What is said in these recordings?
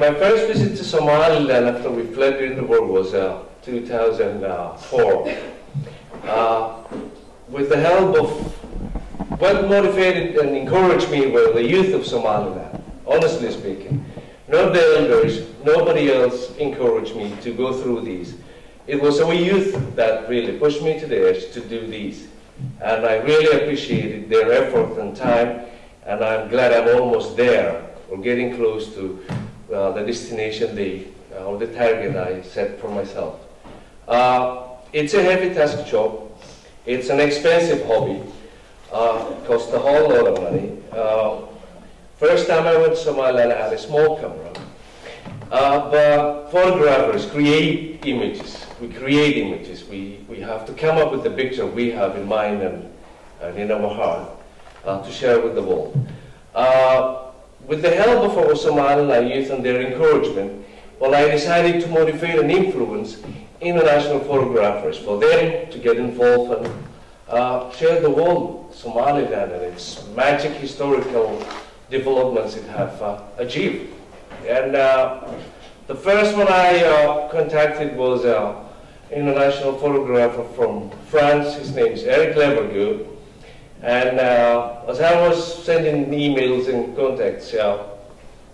my first visit to Somaliland after we fled during the war was 2004. With the help of what motivated and encouraged me were the youth of Somaliland, honestly speaking. Not the elders, nobody else encouraged me to go through these. It was our youth that really pushed me to the edge to do these. And I really appreciated their effort and time, and I'm glad I'm almost there, or getting close to the destination or the target I set for myself. It's a heavy task job. It's an expensive hobby. It costs a whole lot of money. First time I went to Somaliland, I had a small camera. But photographers create images. We create images. We have to come up with the picture we have in mind and in our heart to share with the world. With the help of our Somaliland youth and their encouragement, well, I decided to motivate and influence international photographers for them to get involved and share the world, Somaliland, and its magic historical developments it have achieved. And the first one I contacted was an international photographer from France. His name is Eric Levergood. And as I was sending emails and contacts,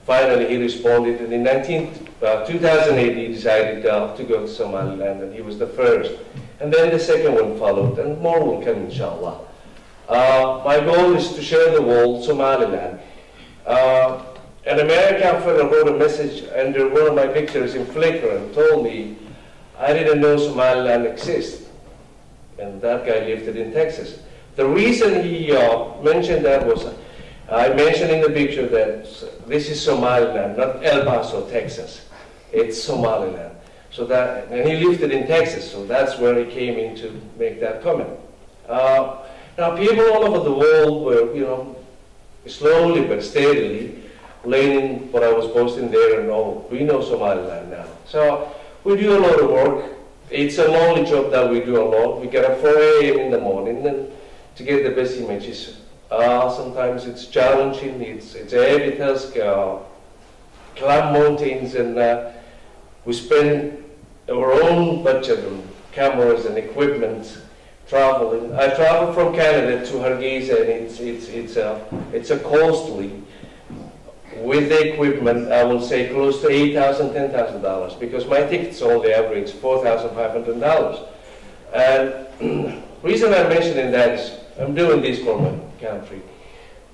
finally he responded. And in 2008, he decided to go to Somaliland, and he was the first. And then the second one followed, and more will come, inshallah. My goal is to share the world, Somaliland. An American fellow wrote a message under one of my pictures in Flickr and told me I didn't know Somaliland exists. And that guy lived in Texas. The reason he mentioned that was I mentioned in the picture that this is Somaliland, not El Paso, Texas. It's Somaliland. So that, and he lived in Texas, so that's where he came in to make that comment. Now, people all over the world were, slowly but steadily learning what I was posting there, and we know Somaliland now. So we do a lot of work. It's a lonely job that we do a lot. We get up 4 a.m. in the morning and to get the best images. Sometimes it's challenging. It's a heavy task. Climb mountains, and we spend our own budget on cameras and equipment. Traveling. I traveled from Canada to Hargeisa, and it's a costly. With the equipment, I will say close to $8,000, $10,000, because my tickets only average $4,500. And reason I'm mentioning that is I'm doing this for my country.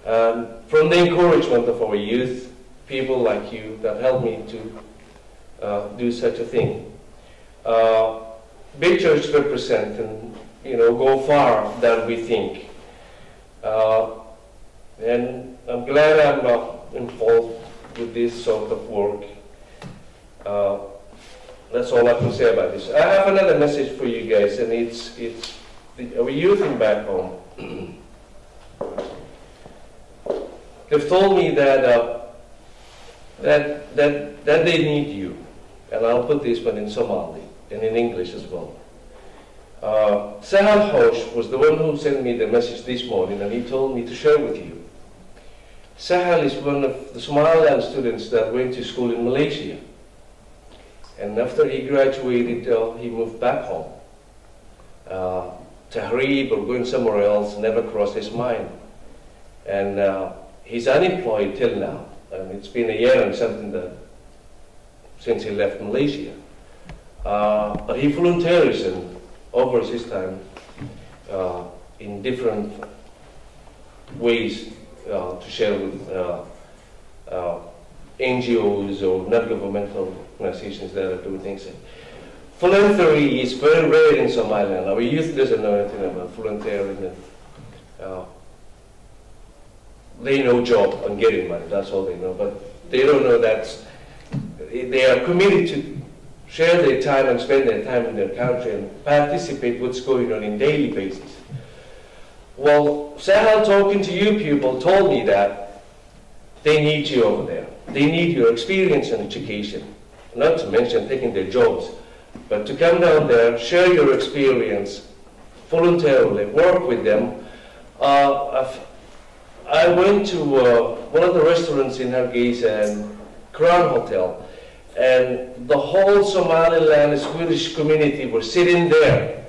From the encouragement of our youth, people like you that helped me to do such a thing. Pictures represent and go far than we think. And I'm glad I'm involved with this sort of work. That's all I can say about this. I have another message for you guys, and it's our youth in back home. They've told me that they need you, and I'll put this one in Somali and in English as well. Sahal Hosh was the one who sent me the message this morning, and he told me to share with you. Sahal is one of the Somaliland students that went to school in Malaysia. And after he graduated, he moved back home. Tahrib or going somewhere else never crossed his mind. And he's unemployed till now. And it's been a year and something since he left Malaysia. But he volunteers and offers his time in different ways to share with NGOs or non-governmental organizations that are doing things. Philanthropy is very rare in Somaliland. Our youth doesn't know anything about volunteering. They know job and getting money, that's all they know. But they don't know that they are committed to share their time and spend their time in their country and participate what's going on in daily basis. Well, Sahal, talking to you people, told me that they need you over there. They need your experience and education, not to mention taking their jobs, but to come down there, share your experience, voluntarily, work with them. I went to one of the restaurants in Hargeisa, and Crown Hotel, and the whole Somaliland Swedish community were sitting there.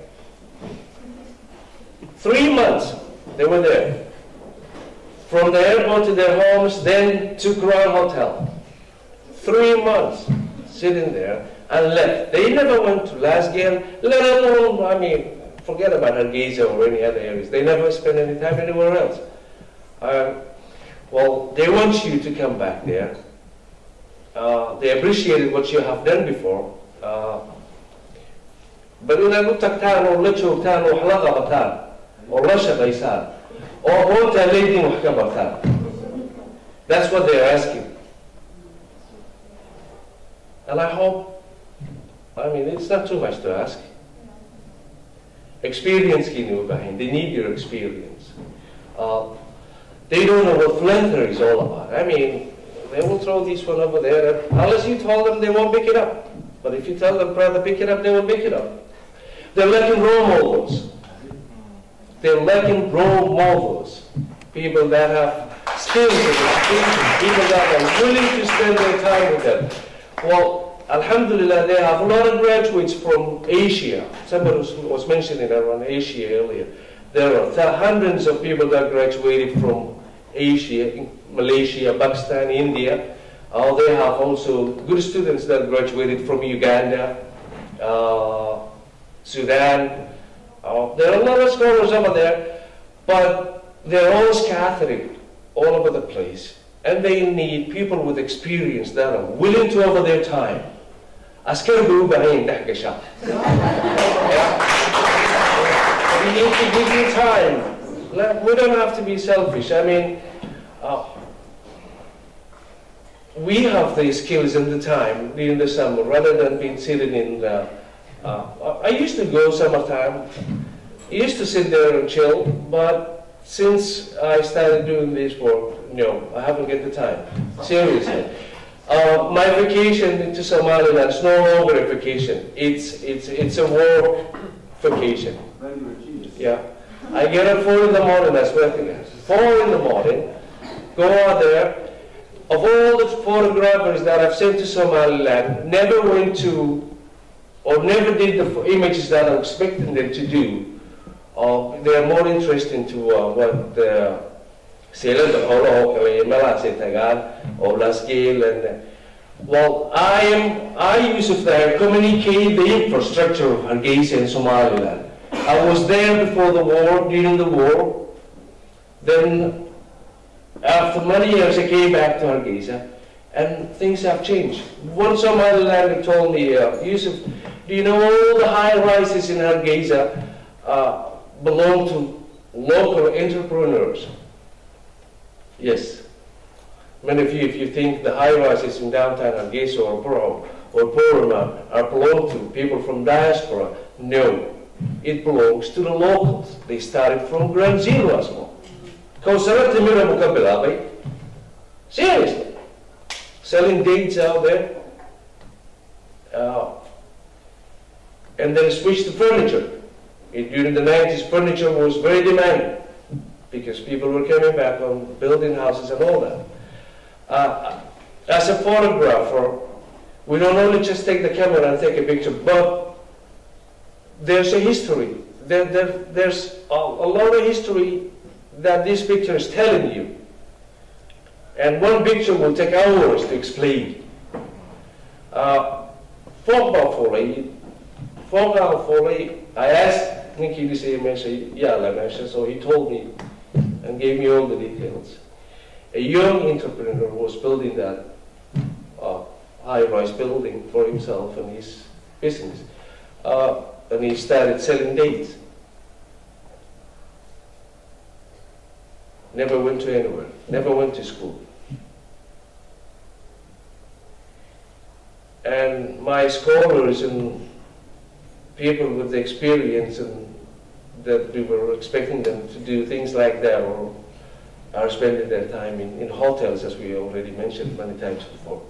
3 months they were there. From the airport to their homes, then to Crown Hotel. 3 months sitting there and left. They never went to Lasgale, let alone, I mean, forget about Hargeisa or any other areas. They never spent any time anywhere else. Well, they want you to come back there. They appreciated what you have done before. But in a tagtaan or la joogtaan oo wax la qabataan oo la shaqaysaan oo aqoonta leedin wax ka bartaan. That's what they're asking. And I hope, I mean, it's not too much to ask. Experience behind. They need your experience. They don't know what philanthropy is all about. I mean, they will throw this one over there. Unless you told them, they won't pick it up. But if you tell them, brother, pick it up, they will pick it up. They're lacking role models. They're lacking role models. People that have skills and experience. People that are willing to spend their time with them. Well, alhamdulillah, they have a lot of graduates from Asia. Somebody was mentioning around Asia earlier. There are hundreds of people that graduated from Asia, Malaysia, Pakistan, India. They have also good students that graduated from Uganda, Sudan. There are a lot of scholars over there, but they're all scattered all over the place. And they need people with experience that are willing to offer their time. Askar buubahin dahgasha. We need to give you time. We don't have to be selfish. I mean, we have the skills and the time during the summer rather than being sitting in the... I used to go summertime. I used to sit there and chill, but since I started doing this work, no, I haven't get the time. Seriously. My vacation to Somaliland is no longer a vacation. It's a work vacation. Yeah. I get up 4 in the morning, that's working. 4 in the morning, go out there. Of all the photographers that I've sent to Somaliland, never went to, or never did the images that I'm expecting them to do. They're more interesting to what the or Lasgale and well, I Yuusuf Daahir communicate the infrastructure of Hargeisa and Somaliland. I was there before the war, during the war. Then after many years I came back to Hargeisa and things have changed. One Somalilander told me, Yuusuf, do you know all the high-rises in Hargeisa belong to local entrepreneurs? Yes. Many of you, if you think the high-rises in downtown Hargeisa or Poroma are belong to people from diaspora, no. It belongs to the locals. They started from ground zero as well. Seriously. Selling dates out there. And then switched to furniture. During the 90s, furniture was very demanded because people were coming back on building houses and all that. As a photographer, we don't only just take the camera and take a picture, but there's a history. There's a lot of history that this picture is telling you. And one picture will take hours to explain. I asked Nikki to say, so he told me and gave me all the details. A young entrepreneur was building that high-rise building for himself and his business. And he started selling dates. Never went to anywhere, never went to school. And my scholars and people with the experience and that we were expecting them to do things like that or are spending their time in hotels, as we already mentioned many times before.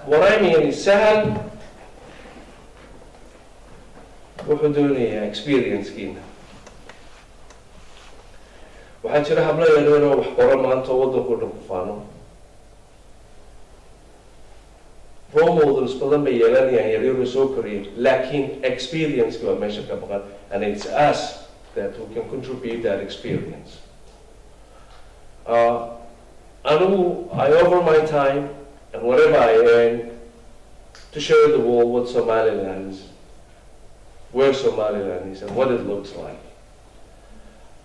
What I mean is Sahel, wuxuu doonayaa experience-kiina. Waxaa jira hablo yaryar oo wax qora maanta waddanku dhan ku faano. skills badan bay yeelanayaan yaryaro soo koriyay laakiin experience waa meesha ka maqan, and it's us that who can contribute that experience. I offer my time and whatever I earn to show the world what Somaliland is, where Somaliland is and what it looks like.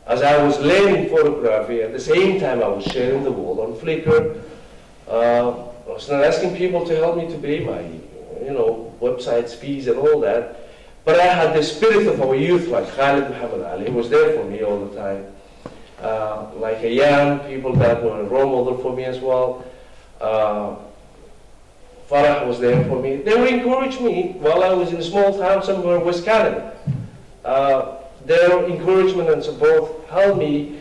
As I was learning photography, at the same time I was sharing the world on Flickr. I was not asking people to help me to pay my, websites, fees and all that. But I had the spirit of our youth, like Khalid Muhammad Ali, who was there for me all the time. Like a young people that were a role model for me as well. Farah was there for me. They would encourage me while I was in a small town somewhere in West Canada. Their encouragement and support helped me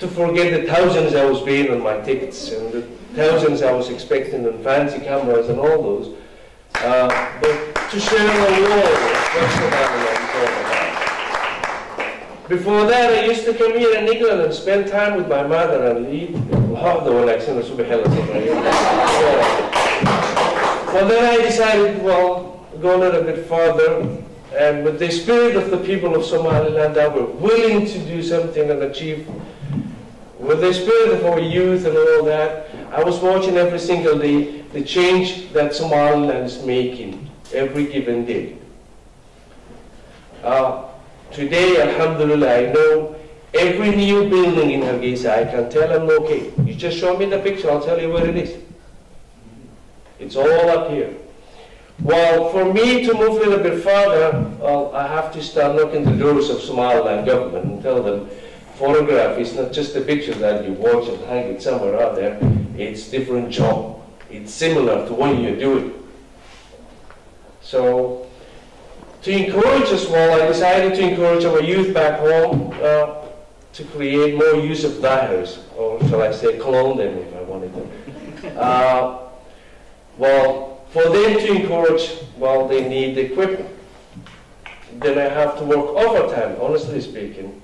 to forget the thousands I was paying on my tickets and the thousands I was expecting on fancy cameras and all those. But to share the world what Somaliland is all about. Before that, I used to come here in England and spend time with my mother and eat. Well, then I decided, well, go a little bit further, and with the spirit of the people of Somaliland that were willing to do something and achieve, with the spirit of our youth and all that, I was watching every single day the change that Somaliland is making every given day. Today, alhamdulillah, I know every new building in Hargeisa, I can tell them, okay, you just show me the picture, I'll tell you where it is. It's all up here. Well, for me to move a little bit further, well, I have to start knocking the doors of Somaliland government and tell them, photography is not just a picture that you watch and hang it somewhere out there. It's a different job. It's similar to what you're doing. So, to encourage us, well, I decided to encourage our youth back home to create more use of Daahirs, or shall I say, clone them if I wanted to. Well, for them to encourage, well, they need the equipment. Then I have to work overtime, honestly speaking,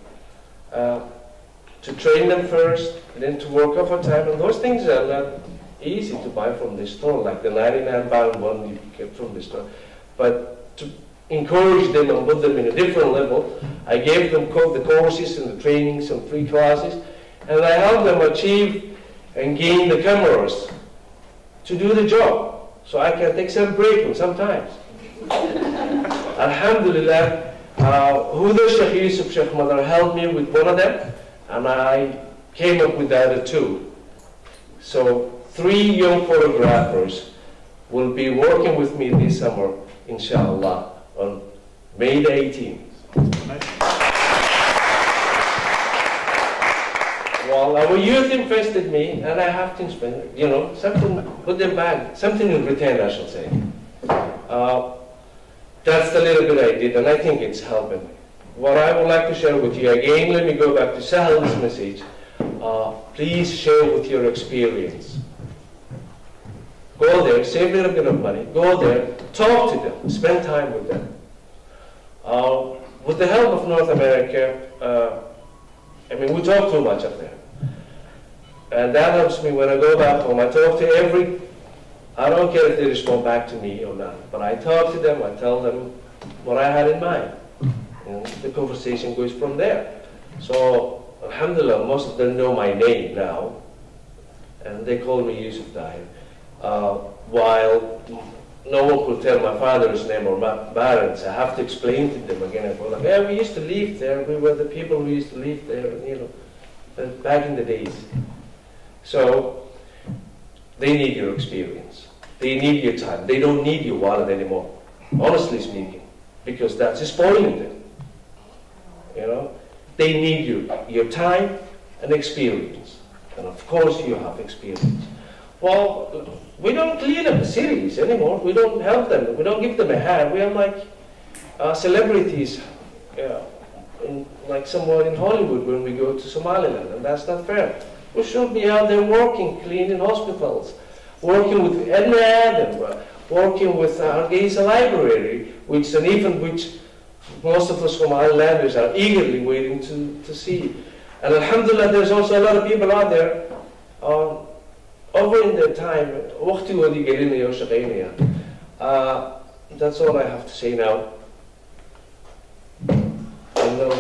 to train them first, and then to work overtime. And those things are not easy to buy from the store, like the 99-pound one you get from the store. But to encourage them and put them in a different level, I gave them the courses and the trainings and free classes, and I helped them achieve and gain the cameras to do the job, so I can take some break sometimes. Alhamdulillah, Huda Sheikh Yuusuf Sheikh Mother helped me with one of them, and I came up with the other two. So 3 young photographers will be working with me this summer, inshallah, on May the 18th. Well, our youth invested me, and I have to spend, something, put them back, something in return, I should say. That's the little bit I did, and I think it's helping. What I would like to share with you, again, let me go back to Sahal's message. Please share with your experience. Go there, save a little bit of money, go there, talk to them, spend time with them. With the help of North America, we talk too much up there. And that helps me when I go back home. I talk to I don't care if they respond back to me or not, but I talk to them, I tell them what I had in mind. And the conversation goes from there. So, alhamdulillah, most of them know my name now, and they call me Yuusuf Daahir. While no one could tell my father's name or my parents, I have to explain to them again and like, yeah, we used to live there, we were the people who used to live there, back in the days. So, they need your experience. They need your time. They don't need your wallet anymore, honestly speaking, because that's spoiling them. They need your time and experience. And of course you have experience. Well, we don't clean up the cities anymore. We don't help them. We don't give them a hand. We are like celebrities, like someone in Hollywood when we go to Somaliland, and that's not fair. We should be out there working, cleaning hospitals, working with Edna Adam, working with Hargeisa Library, which most of the Somalilanders are eagerly waiting to see. And alhamdulillah, there's also a lot of people out there, over in their time, That's all I have to say now. And no